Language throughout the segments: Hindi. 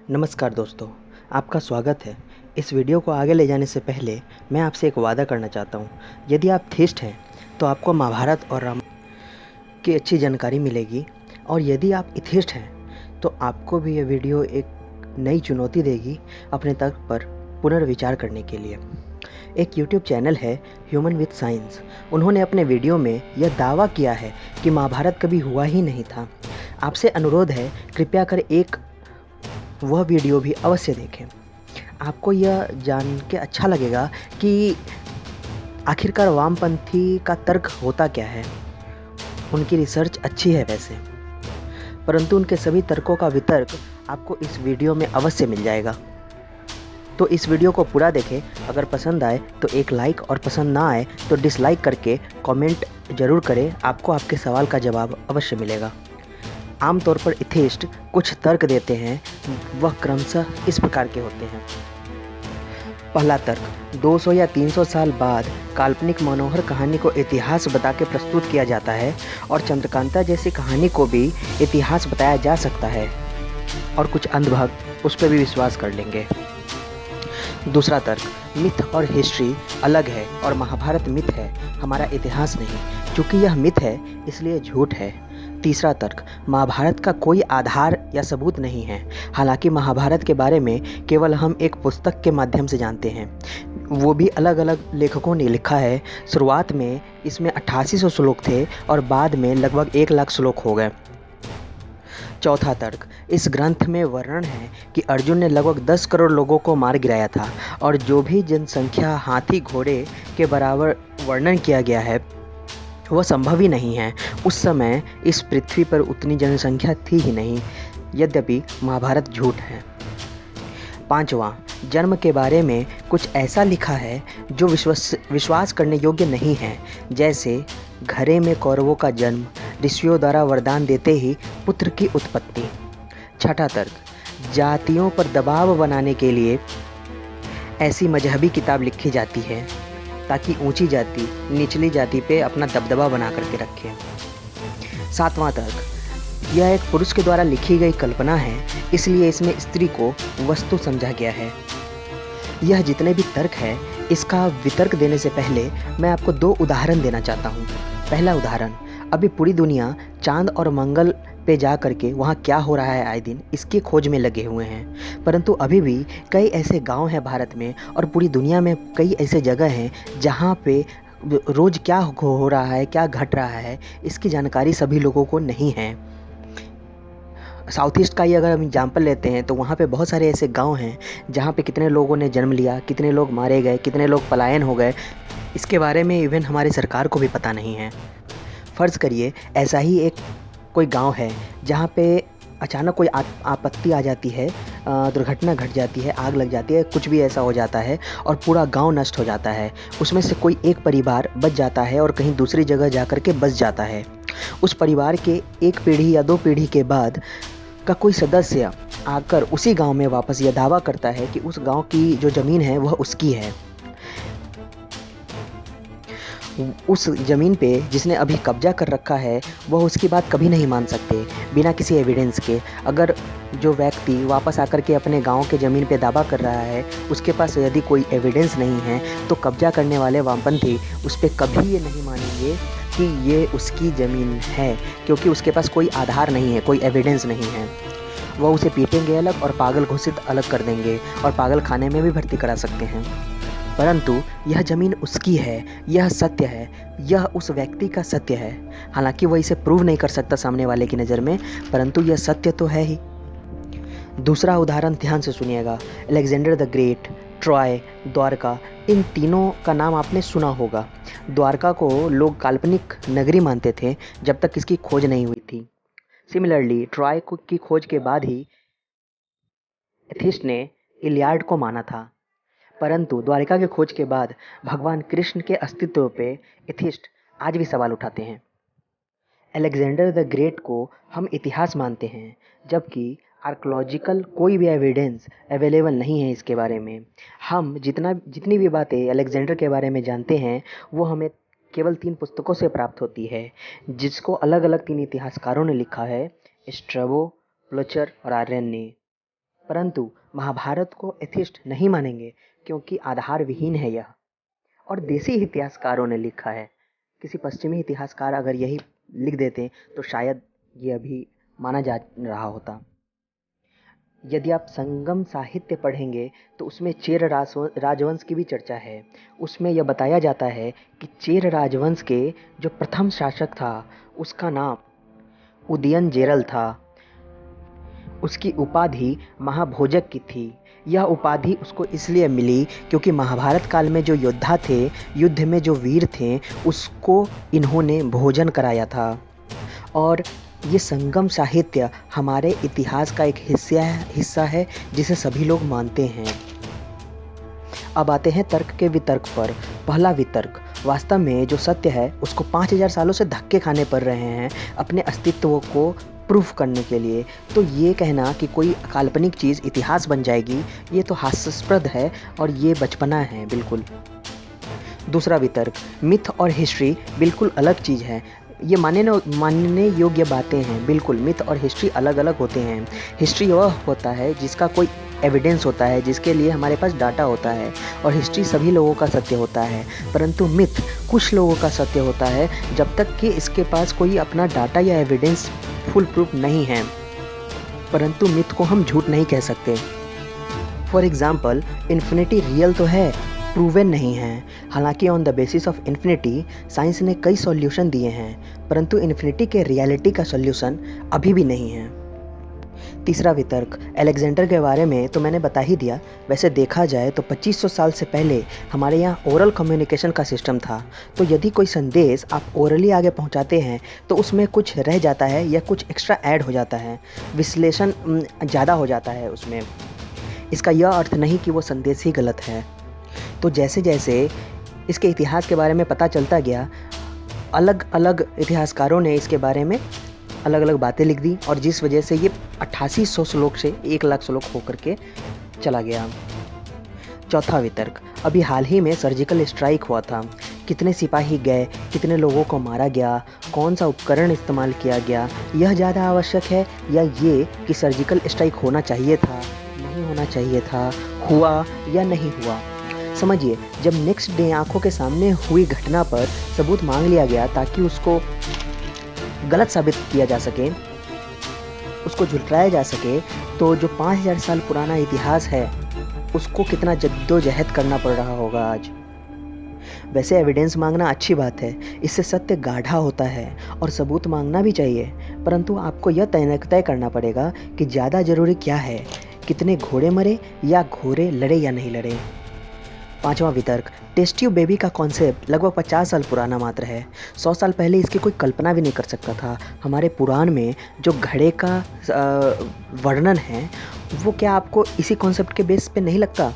नमस्कार दोस्तों, आपका स्वागत है। इस वीडियो को आगे ले जाने से पहले मैं आपसे एक वादा करना चाहता हूँ। यदि आप थीस्ट हैं तो आपको महाभारत और रामायण की अच्छी जानकारी मिलेगी, और यदि आप एथिस्ट हैं तो आपको भी ये वीडियो एक नई चुनौती देगी अपने तर्क पर पुनर्विचार करने के लिए। एक यूट्यूब चैनल है ह्यूमन विद साइंस। उन्होंने अपने वीडियो में यह दावा किया है कि महाभारत कभी हुआ ही नहीं था। आपसे अनुरोध है, कृपया कर एक वह वीडियो भी अवश्य देखें। आपको यह जान के अच्छा लगेगा कि आखिरकार वामपंथी का तर्क होता क्या है। उनकी रिसर्च अच्छी है वैसे, परंतु उनके सभी तर्कों का वितर्क आपको इस वीडियो में अवश्य मिल जाएगा। तो इस वीडियो को पूरा देखें। अगर पसंद आए तो एक लाइक, और पसंद ना आए तो डिसलाइक करके कमेंट ज़रूर करें। आपको आपके सवाल का जवाब अवश्य मिलेगा। आमतौर पर एथिस्ट कुछ तर्क देते हैं, वह क्रमशः इस प्रकार के होते हैं। पहला तर्क, 200 या 300 साल बाद काल्पनिक मनोहर कहानी को इतिहास बता के प्रस्तुत किया जाता है, और चंद्रकांता जैसी कहानी को भी इतिहास बताया जा सकता है, और कुछ अंधभक्त उस पर भी विश्वास कर लेंगे। दूसरा तर्क, मिथ और हिस्ट्री अलग है और महाभारत मिथ है, हमारा इतिहास नहीं। चूँकि यह मिथ है इसलिए झूठ है। तीसरा तर्क, महाभारत का कोई आधार या सबूत नहीं है। हालांकि महाभारत के बारे में केवल हम एक पुस्तक के माध्यम से जानते हैं, वो भी अलग अलग लेखकों ने लिखा है। शुरुआत में इसमें 8800 श्लोक थे और बाद में लगभग 1 लाख श्लोक हो गए। चौथा तर्क, इस ग्रंथ में वर्णन है कि अर्जुन ने लगभग 10 करोड़ लोगों को मार गिराया था, और जो भी जनसंख्या हाथी घोड़े के बराबर वर्णन किया गया है वह संभव ही नहीं है। उस समय इस पृथ्वी पर उतनी जनसंख्या थी ही नहीं। यद्यपि महाभारत झूठ है। पांचवा, जन्म के बारे में कुछ ऐसा लिखा है जो विश्वास करने योग्य नहीं है, जैसे घरे में कौरवों का जन्म, ऋषियों द्वारा वरदान देते ही पुत्र की उत्पत्ति। छठा तर्क, जातियों पर दबाव बनाने के लिए ऐसी मजहबी किताब लिखी जाती है ताकि ऊंची जाति निचली जाति पे अपना दबदबा बना करके रखे। सातवां तर्क, यह एक पुरुष के द्वारा लिखी गई कल्पना है, इसलिए इसमें स्त्री को वस्तु समझा गया है। यह जितने भी तर्क है, इसका वितर्क देने से पहले मैं आपको 2 उदाहरण देना चाहता हूँ। पहला उदाहरण, अभी पूरी दुनिया चांद और मंगल पे जा करके वहाँ क्या हो रहा है आए दिन इसकी खोज में लगे हुए हैं, परंतु अभी भी कई ऐसे गांव हैं भारत में और पूरी दुनिया में कई ऐसे जगह हैं जहाँ पे रोज़ क्या हो रहा है, क्या घट रहा है, इसकी जानकारी सभी लोगों को नहीं है। साउथ ईस्ट का ही अगर हम एग्जाम्पल लेते हैं तो वहाँ पे बहुत सारे ऐसे गांव हैं जहाँ पे कितने लोगों ने जन्म लिया, कितने लोग मारे गए, कितने लोग पलायन हो गए, इसके बारे में इवन हमारी सरकार को भी पता नहीं है। फ़र्ज़ करिए ऐसा ही एक कोई गांव है जहाँ पे अचानक कोई आपत्ति आ जाती है, दुर्घटना घट जाती है, आग लग जाती है, कुछ भी ऐसा हो जाता है और पूरा गांव नष्ट हो जाता है। उसमें से कोई एक परिवार बच जाता है और कहीं दूसरी जगह जा कर के बस जाता है। उस परिवार के 1 पीढ़ी या 2 पीढ़ी के बाद का कोई सदस्य आकर उसी गांव में वापस यह दावा करता है कि उस गांव की जो ज़मीन है वह उसकी है। उस ज़मीन पे जिसने अभी कब्जा कर रखा है वह उसकी बात कभी नहीं मान सकते बिना किसी एविडेंस के। अगर जो व्यक्ति वापस आकर के अपने गांव के ज़मीन पे दावा कर रहा है उसके पास यदि कोई एविडेंस नहीं है तो कब्जा करने वाले वामपंथी उस पर कभी ये नहीं मानेंगे कि ये उसकी ज़मीन है, क्योंकि उसके पास कोई आधार नहीं है, कोई एविडेंस नहीं है। वह उसे पीटेंगे अलग और पागल घोषित अलग कर देंगे और पागल खाने में भी भर्ती करा सकते हैं। परंतु यह ज़मीन उसकी है, यह सत्य है, यह उस व्यक्ति का सत्य है। हालांकि वह इसे प्रूव नहीं कर सकता सामने वाले की नज़र में, परंतु यह सत्य तो है ही। दूसरा उदाहरण ध्यान से सुनिएगा। Alexander the Great, Troy, Dwarka, इन तीनों का नाम आपने सुना होगा। द्वारका को लोग काल्पनिक नगरी मानते थे जब तक इसकी खोज नहीं हुई थी। सिमिलरली ट्रॉय की खोज के बाद ही एथिस्ट ने इलियाड को माना था, परंतु द्वारिका की खोज के बाद भगवान कृष्ण के अस्तित्व पे एथिस्ट आज भी सवाल उठाते हैं। अलेक्जेंडर द ग्रेट को हम इतिहास मानते हैं, जबकि आर्कोलॉजिकल कोई भी एविडेंस अवेलेबल नहीं है इसके बारे में। हम जितनी भी बातें अलेक्जेंडर के बारे में जानते हैं वो हमें केवल 3 पुस्तकों से प्राप्त होती है, जिसको अलग अलग 3 इतिहासकारों ने लिखा है, स्ट्रैबो, प्लचर और आर्यन ने। परंतु महाभारत को एथिस्ट नहीं मानेंगे क्योंकि आधार विहीन है यह, और देसी इतिहासकारों ने लिखा है। किसी पश्चिमी इतिहासकार अगर यही लिख देते तो शायद ये अभी माना जा रहा होता। यदि आप संगम साहित्य पढ़ेंगे तो उसमें चेर राजवंश की भी चर्चा है। उसमें यह बताया जाता है कि चेर राजवंश के जो प्रथम शासक था उसका नाम उदयन जेरल था। उसकी उपाधि महाभोजक की थी। यह उपाधि उसको इसलिए मिली क्योंकि महाभारत काल में जो योद्धा थे, युद्ध में जो वीर थे, उसको इन्होंने भोजन कराया था। और ये संगम साहित्य हमारे इतिहास का एक हिस्सा है जिसे सभी लोग मानते हैं। अब आते हैं तर्क के वितर्क पर। पहला वितर्क, वास्तव में जो सत्य है उसको 5000 सालों से धक्के खाने पड़ रहे हैं अपने अस्तित्व को प्रूफ करने के लिए। तो ये कहना कि कोई काल्पनिक चीज़ इतिहास बन जाएगी, ये तो हास्यास्पद है और ये बचपना है बिल्कुल। दूसरा वितर्क, मिथ और हिस्ट्री बिल्कुल अलग चीज़ है। ये मानने योग्य बातें हैं। बिल्कुल मिथ और हिस्ट्री अलग अलग होते हैं। हिस्ट्री वह होता है जिसका कोई एविडेंस होता है, जिसके लिए हमारे पास डाटा होता है, और हिस्ट्री सभी लोगों का सत्य होता है। परंतु मिथ कुछ लोगों का सत्य होता है जब तक कि इसके पास कोई अपना डाटा या एविडेंस फुल प्रूफ नहीं है। परंतु मिथ को हम झूठ नहीं कह सकते। फॉर एग्जाम्पल, इन्फिनिटी रियल तो है, प्रूवन नहीं है। हालांकि on the basis of infinity science ने कई सॉल्यूशन दिए हैं, परंतु इन्फिनिटी के रियलिटी का सॉल्यूशन अभी भी नहीं है। तीसरा वितर्क, अलेक्जेंडर के बारे में तो मैंने बता ही दिया। वैसे देखा जाए तो 2500 साल से पहले हमारे यहाँ ओरल कम्युनिकेशन का सिस्टम था। तो यदि कोई संदेश आप ओरली आगे पहुँचाते हैं तो उसमें कुछ रह जाता है या कुछ एक्स्ट्रा ऐड हो जाता है, विश्लेषण ज़्यादा हो जाता है उसमें। इसका यह अर्थ नहीं कि वो संदेश ही गलत है। तो जैसे जैसे इसके इतिहास के बारे में पता चलता गया, अलग अलग इतिहासकारों ने इसके बारे में अलग अलग बातें लिख दी, और जिस वजह से ये 8800 श्लोक से 1,00,000 श्लोक होकर के चला गया। चौथा वितर्क, अभी हाल ही में सर्जिकल स्ट्राइक हुआ था। कितने सिपाही गए, कितने लोगों को मारा गया, कौन सा उपकरण इस्तेमाल किया गया, यह ज़्यादा आवश्यक है या ये कि सर्जिकल स्ट्राइक होना चाहिए था, नहीं होना चाहिए था, हुआ या नहीं हुआ। समझिए, जब नेक्स्ट डे आंखों के सामने हुई घटना पर सबूत मांग लिया गया ताकि उसको गलत साबित किया जा सके, उसको झुठलाया जा सके, तो जो 5000 साल पुराना इतिहास है उसको कितना जद्दोजहद करना पड़ रहा होगा आज। वैसे एविडेंस मांगना अच्छी बात है, इससे सत्य गाढ़ा होता है और सबूत मांगना भी चाहिए, परंतु आपको यह तय करना पड़ेगा कि ज़्यादा ज़रूरी क्या है, कितने घोड़े मरे या घोड़े लड़े या नहीं लड़े। पांचवा वितर्क, टेस्ट ट्यूब बेबी का कॉन्सेप्ट लगभग 50 साल पुराना मात्र है। 100 साल पहले इसकी कोई कल्पना भी नहीं कर सकता था। हमारे पुराण में जो घड़े का वर्णन है वो क्या आपको इसी कॉन्सेप्ट के बेस पे नहीं लगता?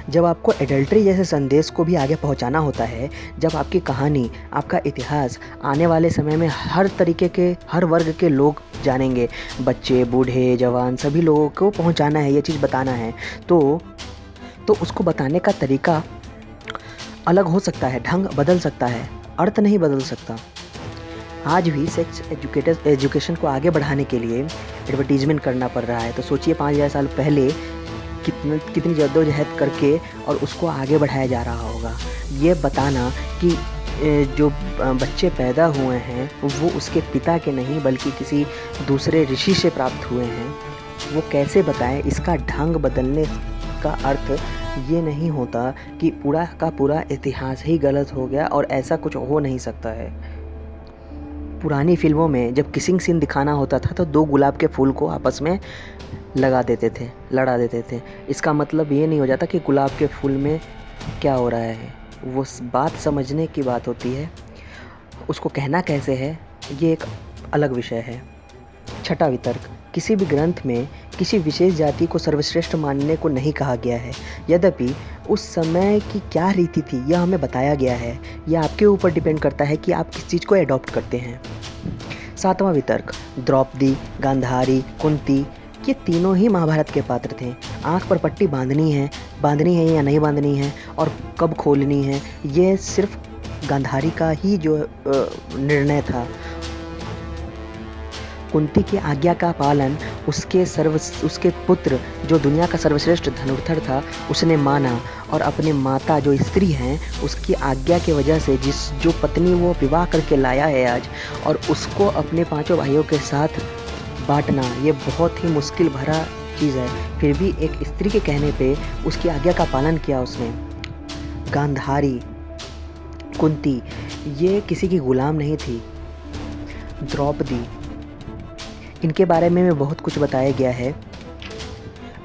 जब आपको एडल्ट्री जैसे संदेश को भी आगे पहुंचाना होता है, जब आपकी कहानी, आपका इतिहास आने वाले समय में हर तरीके के, हर वर्ग के लोग जानेंगे, बच्चे, बूढ़े, जवान, सभी लोगों को पहुंचाना है, ये चीज़ बताना है, तो उसको बताने का तरीका अलग हो सकता है, ढंग बदल सकता है, अर्थ नहीं बदल सकता। आज भी सेक्स एजुकेशन को आगे बढ़ाने के लिए एडवर्टीजमेंट करना पड़ रहा है। तो सोचिए 5000 साल पहले कितनी जद्दोजहद करके और उसको आगे बढ़ाया जा रहा होगा। ये बताना कि जो बच्चे पैदा हुए हैं वो उसके पिता के नहीं बल्कि किसी दूसरे ऋषि से प्राप्त हुए हैं, वो कैसे बताएं, इसका ढंग बदलने का अर्थ ये नहीं होता कि पूरा का पूरा इतिहास ही गलत हो गया और ऐसा कुछ हो नहीं सकता है। पुरानी फिल्मों में जब किसिंग सीन दिखाना होता था तो 2 गुलाब के फूल को आपस में लड़ा देते थे। इसका मतलब ये नहीं हो जाता कि गुलाब के फूल में क्या हो रहा है, वो बात समझने की बात होती है, उसको कहना कैसे है ये एक अलग विषय है। छठा वितर्क, किसी भी ग्रंथ में किसी विशेष जाति को सर्वश्रेष्ठ मानने को नहीं कहा गया है, यद्यपि उस समय की क्या रीति थी यह हमें बताया गया है। यह आपके ऊपर डिपेंड करता है कि आप किस चीज़ को एडॉप्ट करते हैं। सातवां वितर्क, द्रौपदी, गांधारी, कुंती, ये तीनों ही महाभारत के पात्र थे। आँख पर पट्टी बांधनी है या नहीं बांधनी है और कब खोलनी है, ये सिर्फ गांधारी का ही जो निर्णय था। कुंती की आज्ञा का पालन उसके पुत्र जो दुनिया का सर्वश्रेष्ठ धनुर्धर था उसने माना, और अपने माता जो स्त्री हैं उसकी आज्ञा की वजह से जो पत्नी वो विवाह करके लाया है आज, और उसको अपने पांचों भाइयों के साथ बांटना, ये बहुत ही मुश्किल भरा चीज़ है। फिर भी एक स्त्री के कहने पे उसकी आज्ञा का पालन किया उसने। गांधारी, कुंती, ये किसी की गुलाम नहीं थी। द्रौपदी, इनके बारे में बहुत कुछ बताया गया है।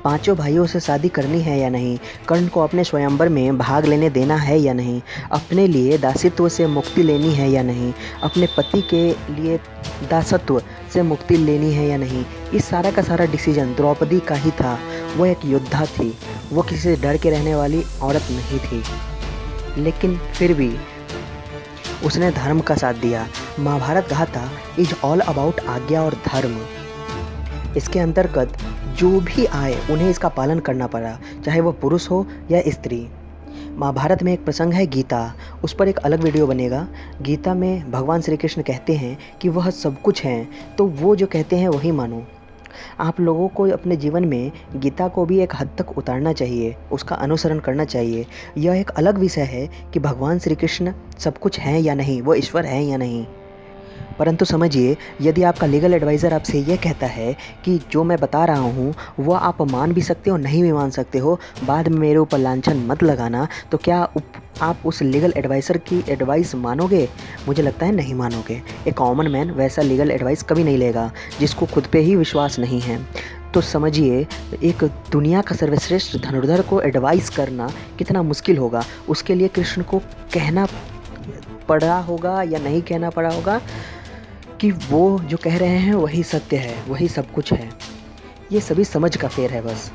पांचों भाइयों से शादी करनी है या नहीं, कर्ण को अपने स्वयंवर में भाग लेने देना है या नहीं, अपने लिए दासित्व से मुक्ति लेनी है या नहीं, अपने पति के लिए दासत्व से मुक्ति लेनी है या नहीं, इस सारा का सारा डिसीजन द्रौपदी का ही था। वो एक योद्धा थी, वो किसी से डर के रहने वाली औरत नहीं थी, लेकिन फिर भी उसने धर्म का साथ दिया। महाभारत गाथा इज ऑल अबाउट आज्ञा और धर्म। इसके अंतर्गत जो भी आए उन्हें इसका पालन करना पड़ा, चाहे वो पुरुष हो या स्त्री। महाभारत में एक प्रसंग है गीता, उस पर एक अलग वीडियो बनेगा। गीता में भगवान श्री कृष्ण कहते हैं कि वह सब कुछ हैं, तो वो जो कहते हैं वही मानो। आप लोगों को अपने जीवन में गीता को भी एक हद तक उतारना चाहिए, उसका अनुसरण करना चाहिए। यह एक अलग विषय है कि भगवान श्री कृष्ण सब कुछ हैं या नहीं, वो ईश्वर हैं या नहीं। परंतु समझिए, यदि आपका लीगल एडवाइज़र आपसे यह कहता है कि जो मैं बता रहा हूँ वो आप मान भी सकते हो, नहीं भी मान सकते हो, बाद में मेरे ऊपर लांछन मत लगाना, तो क्या आप उस लीगल एडवाइज़र की एडवाइस मानोगे? मुझे लगता है नहीं मानोगे। एक कॉमन मैन वैसा लीगल एडवाइस कभी नहीं लेगा जिसको खुद पे ही विश्वास नहीं है। तो समझिए, एक दुनिया का सर्वश्रेष्ठ धनुर्धर को एडवाइस करना कितना मुश्किल होगा। उसके लिए कृष्ण को कहना पड़ा होगा या नहीं कहना पड़ा होगा कि वो जो कह रहे हैं वही सत्य है, वही सब कुछ है। ये सभी समझ का फेर है। बस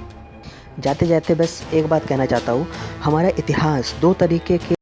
जाते जाते बस एक बात कहना चाहता हूँ, हमारा इतिहास दो तरीके के